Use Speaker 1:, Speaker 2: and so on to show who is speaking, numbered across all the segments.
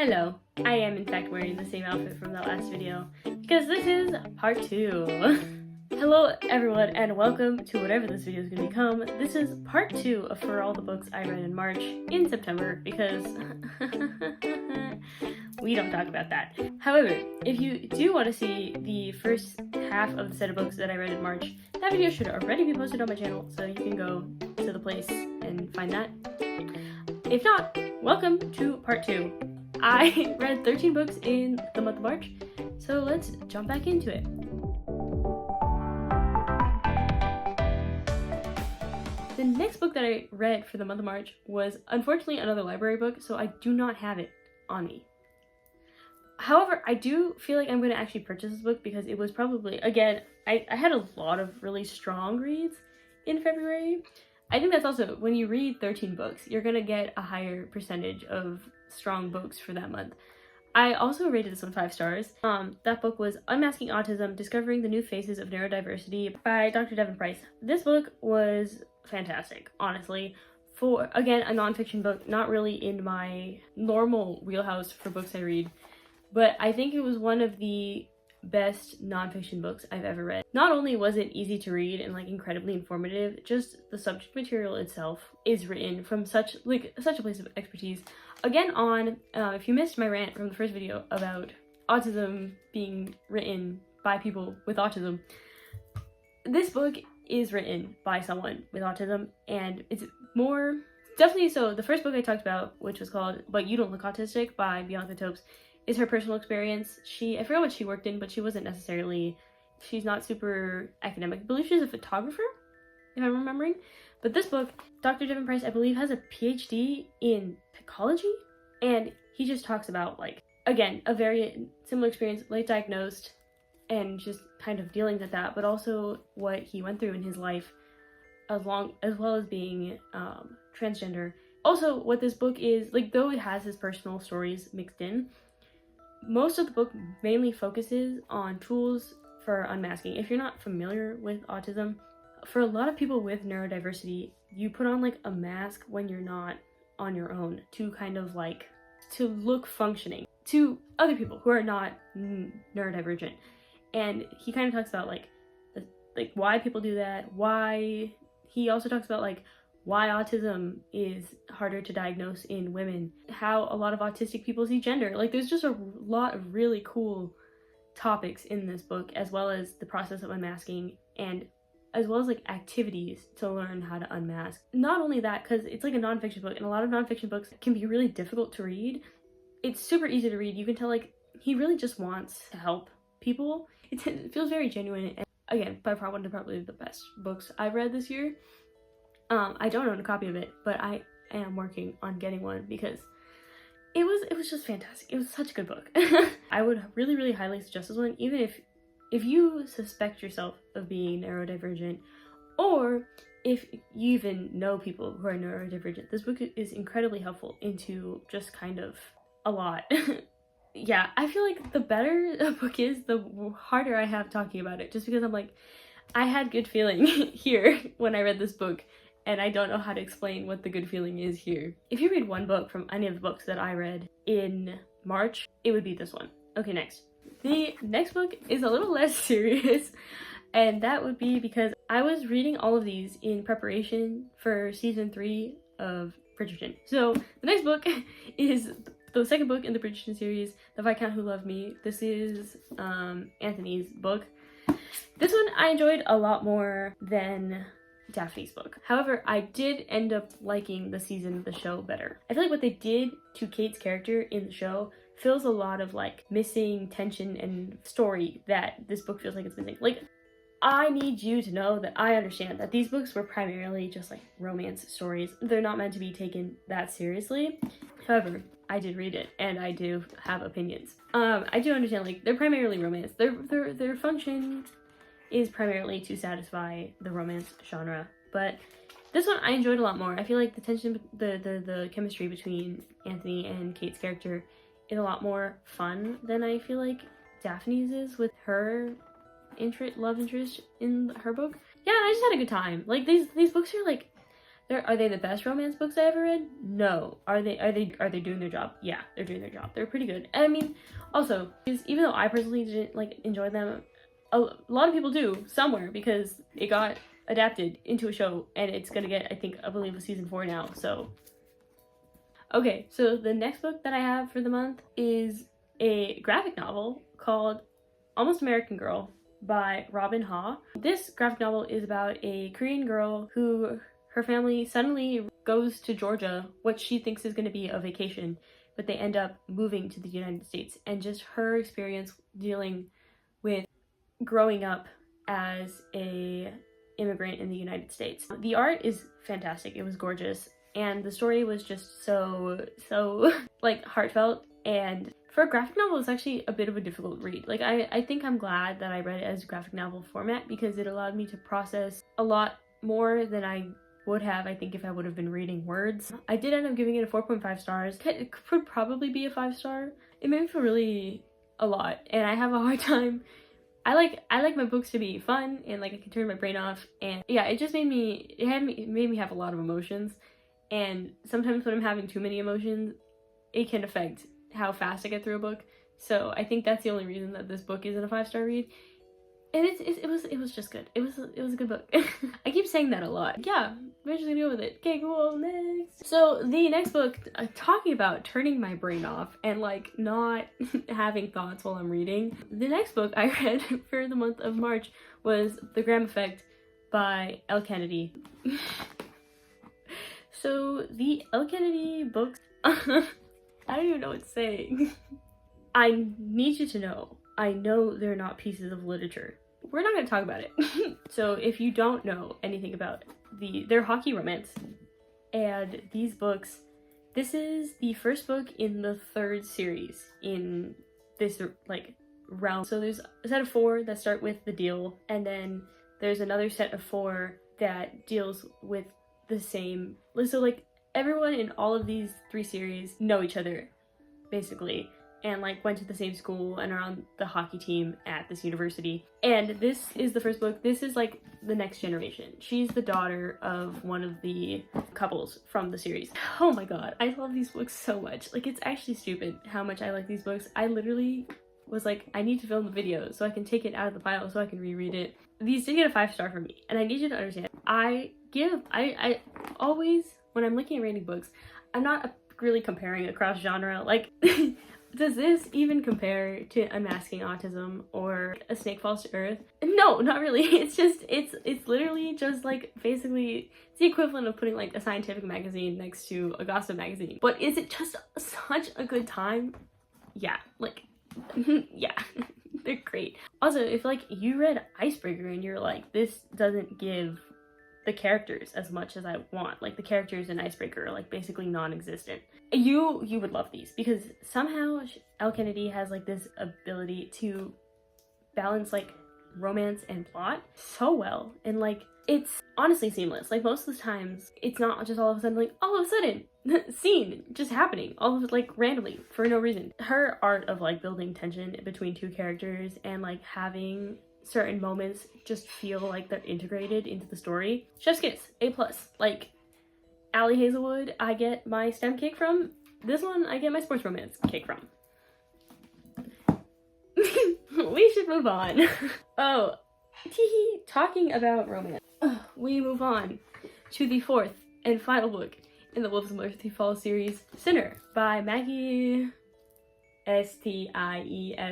Speaker 1: Hello, I am in fact wearing the same outfit from the last video, because this is part 2. Hello everyone, and welcome to whatever this video is going to become. This is part 2 of For All the Books I Read in March in September, because we don't talk about that. However, if you do want to see the first half of the set of books that I read in March, that video should already be posted on my channel, so you can go to the place and find that. If not, welcome to part 2. I read 13 books in the month of March, so let's jump back into it. The next book that I read for the month of March was unfortunately another library book, so I do not have it on me. However, I do feel like I'm going to actually purchase this book because it was probably, again, I had a lot of really strong reads in February. I think that's also, when you read 13 books, you're going to get a higher percentage of strong books for that month. I also rated this one 5 stars. That book was Unmasking Autism, Discovering the New Faces of Neurodiversity by Dr. Devon Price. This book was fantastic, honestly. For, again, a nonfiction book, not really in my normal wheelhouse for books I read, but I think it was one of the best nonfiction books I've ever read. Not only was it easy to read and like incredibly informative, just the subject material itself is written from such a place of expertise. Again, on if you missed my rant from the first video about autism being written by people with autism, this book is written by someone with autism, and it's more definitely so. The first book I talked about, which was called But You Don't Look Autistic by Bianca Topes, is her personal experience. I forgot what she worked in, but she wasn't necessarily, she's not super academic. I believe she's a photographer, if I'm remembering. But this book, Dr. Devon Price, I believe, has a PhD in psychology, and he just talks about, like, again, a very similar experience, late diagnosed, and just kind of dealing with that, but also what he went through in his life, as well as being transgender. Also, what this book is, like, though it has his personal stories mixed in, most of the book mainly focuses on tools for unmasking. If you're not familiar with autism, for a lot of people with neurodiversity, you put on like a mask when you're not on your own to kind of like, to look functioning to other people who are not neurodivergent. And he kind of talks about like why people do that, why he also talks about like why autism is harder to diagnose in women, how a lot of autistic people see gender. Like, there's just a lot of really cool topics in this book, as well as the process of unmasking, and as well as like activities to learn how to unmask. Not only that, because it's like a nonfiction book, and a lot of nonfiction books can be really difficult to read. It's super easy to read. You can tell like he really just wants to help people. It feels very genuine, and again, by far one of probably the best books I've read this year. I don't own a copy of it, but I am working on getting one because it was just fantastic. It was such a good book. I would really, really highly suggest this one, even if you suspect yourself of being neurodivergent, or if you even know people who are neurodivergent. This book is incredibly helpful into just kind of a lot. Yeah, I feel like the better a book is, the harder I have talking about it, just because I'm like, I had good feeling here when I read this book, and I don't know how to explain what the good feeling is here. If you read one book from any of the books that I read in March, it would be this one. Okay, next. The next book is a little less serious, and that would be because I was reading all of these in preparation for season 3 of Bridgerton. So the next book is the second book in the Bridgerton series, The Viscount Who Loved Me. This is Anthony's book. This one I enjoyed a lot more than Daphne's book. However, I did end up liking the season of the show better. I feel like what they did to Kate's character in the show feels a lot of like missing tension and story that this book feels like it's missing. Like, I need you to know that I understand that these books were primarily just like romance stories. They're not meant to be taken that seriously. However, I did read it, and I do have opinions. I do understand, like, they're primarily romance. Their function is primarily to satisfy the romance genre, but this one I enjoyed a lot more. I feel like the tension, the chemistry between Anthony and Kate's character is a lot more fun than I feel like Daphne's is with her love interest in her book. Yeah, I just had a good time. Like, these books are like, Are they the best romance books I ever read? No. Are they doing their job? Yeah, they're doing their job. They're pretty good. And I mean, also, even though I personally didn't like enjoy them, a lot of people do somewhere because it got adapted into a show and it's gonna get, I believe a season 4 now. So okay, so the next book that I have for the month is a graphic novel called Almost American Girl by Robin Ha. This graphic novel is about a Korean girl who her family suddenly goes to Georgia, what she thinks is going to be a vacation, but they end up moving to the United States, and just her experience dealing with growing up as a immigrant in the United States. The art is fantastic. It was gorgeous, and the story was just so like heartfelt, and for a graphic novel it's actually a bit of a difficult read. Like I think I'm glad that I read it as graphic novel format because it allowed me to process a lot more than I would have, I think, if I would have been reading words. I did end up giving it a 4.5 stars. It could probably be a 5-star. It made me feel really a lot, and I have a hard time. I like my books to be fun and like I can turn my brain off, and yeah, it just made me have a lot of emotions, and sometimes when I'm having too many emotions, it can affect how fast I get through a book. So I think that's the only reason that this book isn't a 5-star read. And it was just good. It was a good book. I keep saying that a lot. Yeah, we're just gonna go with it. Okay, cool, next. So the next book, talking about turning my brain off and like not having thoughts while I'm reading. The next book I read for the month of March was The Graham Effect by Elle Kennedy. So the Elle Kennedy books, I don't even know what to say. I need you to know, I know they're not pieces of literature. We're not going to talk about it. So if you don't know anything about their hockey romance and these books, this is the first book in the 3rd series in this like realm. So there's a set of 4 that start with the deal, and then there's another set of 4 that deals with the same. So like everyone in all of these 3 series know each other basically, and like went to the same school and are on the hockey team at this university. And this is the first book. This is like the next generation. She's the daughter of one of the couples from the series. Oh my god, I love these books so much. Like, it's actually stupid how much I like these books. I literally was like, I need to film the video so I can take it out of the pile so I can reread it. These did get a 5-star from me, and I need you to understand, I always, when I'm looking at rating books, I'm not really comparing across genre. Like, does this even compare to Unmasking Autism or A Snake Falls to Earth? No, not really. It's just, it's literally just like, basically, it's the equivalent of putting like a scientific magazine next to a gossip magazine. But is it just such a good time? Yeah, like, yeah, they're great. Also, if like you read Icebreaker and you're like, this doesn't give the characters as much as I want, like the characters in Icebreaker are like basically non-existent, you would love these, because somehow Elle Kennedy has like this ability to balance like romance and plot so well, and like it's honestly seamless. Like most of the times it's not just all of a sudden like all of a sudden scene just happening all of it like randomly for no reason. Her art of like building tension between 2 characters and like having certain moments just feel like they're integrated into the story. Chef's kiss, A+. Like, Allie Hazelwood, I get my STEM kick from. This one, I get my sports romance kick from. We should move on. Oh, talking about romance. We move on to the 4th and final book in the Wolves of Mercy Falls series, Sinner by Maggie Stiefvater.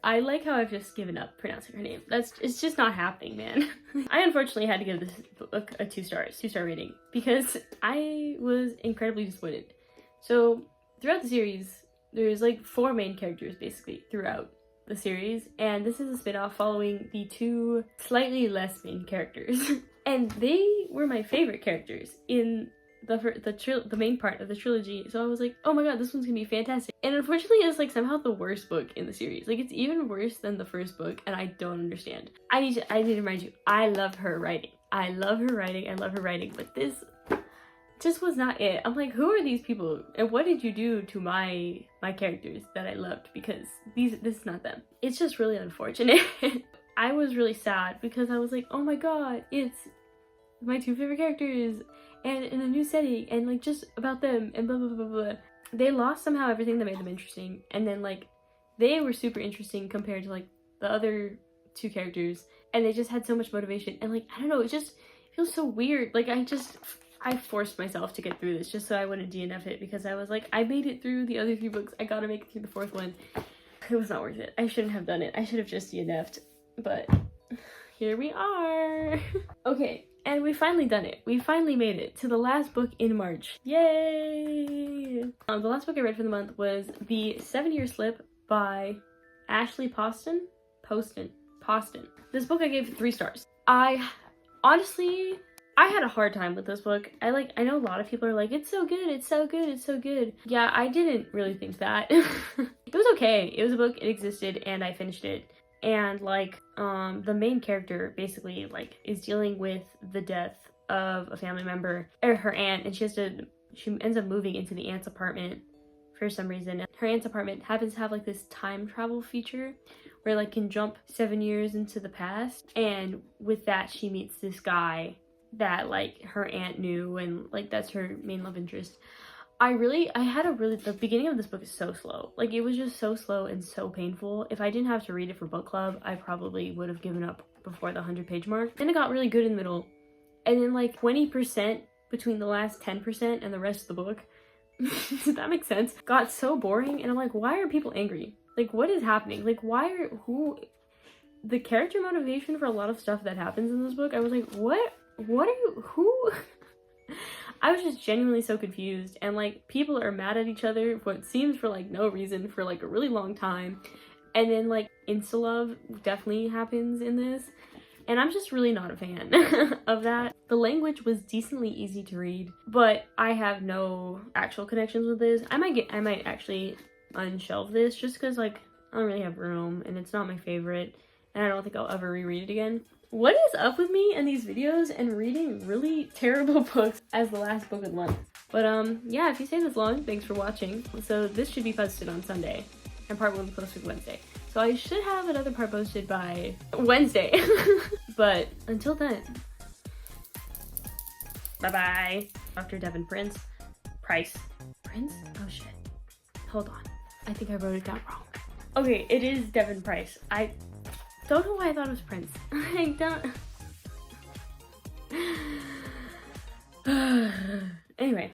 Speaker 1: I like how I've just given up pronouncing her name. It's just not happening, man. I unfortunately had to give this book a 2-star rating because I was incredibly disappointed. So throughout the series, there's like 4 main characters basically throughout the series, and this is a spin-off following the 2 slightly less main characters. And they were my favorite characters in the main part of the trilogy, so I was like, oh my god, this one's gonna be fantastic. And unfortunately it's like somehow the worst book in the series. Like, it's even worse than the first book, and I don't understand. I need to remind you, I love her writing. I love her writing, but this just was not it. I'm like, who are these people, and what did you do to my characters that I loved? Because this is not them. It's just really unfortunate. I was really sad because I was like, oh my god, it's my two favorite characters and in a new setting and like just about them and blah blah blah blah. They lost somehow everything that made them interesting, and then like they were super interesting compared to like the other two characters, and they just had so much motivation, and like I don't know, it just feels so weird. Like I forced myself to get through this just so I wouldn't DNF it, because I was like, I made it through the other 3 books, I gotta make it through the 4th one. It was not worth it. I shouldn't have done it. I should have just DNF'd, but here we are. Okay, and we finally done it. We finally made it to the last book in March. Yay! The last book I read for the month was The 7-Year Slip by Ashley Poston. This book I gave 3 stars. I honestly had a hard time with this book. I know a lot of people are like, it's so good, it's so good, it's so good. Yeah, I didn't really think that. It was okay. It was a book, it existed, and I finished it. And like, the main character basically like is dealing with the death of a family member, or her aunt, and she ends up moving into the aunt's apartment for some reason. Her aunt's apartment happens to have like this time travel feature where like can jump 7 years into the past, and with that she meets this guy that like her aunt knew, and like that's her main love interest. The beginning of this book is so slow. Like it was just so slow and so painful. If I didn't have to read it for book club, I probably would have given up before the 100-page mark. Then it got really good in the middle, and then like 20% between the last 10% and the rest of the book, does that make sense, got so boring, and I'm like, why are people angry? Like what is happening? Like the character motivation for a lot of stuff that happens in this book, I was like, who? I was just genuinely so confused, and like people are mad at each other for what seems for like no reason for like a really long time, and then like insta-love definitely happens in this, and I'm just really not a fan of that. The language was decently easy to read, but I have no actual connections with this. I might actually unshelve this just because like I don't really have room, and it's not my favorite, and I don't think I'll ever reread it again. What is up with me and these videos and reading really terrible books as the last book of the month? But yeah, if you stayed this long, thanks for watching. So this should be posted on Sunday, and part 1 will be posted Wednesday. So I should have another part posted by Wednesday. But until then, bye-bye. Dr. Devon Price? Oh shit. Hold on. I think I wrote it down wrong. Okay, it is Devon Price. I don't know why I thought it was Prince. I don't... Anyway,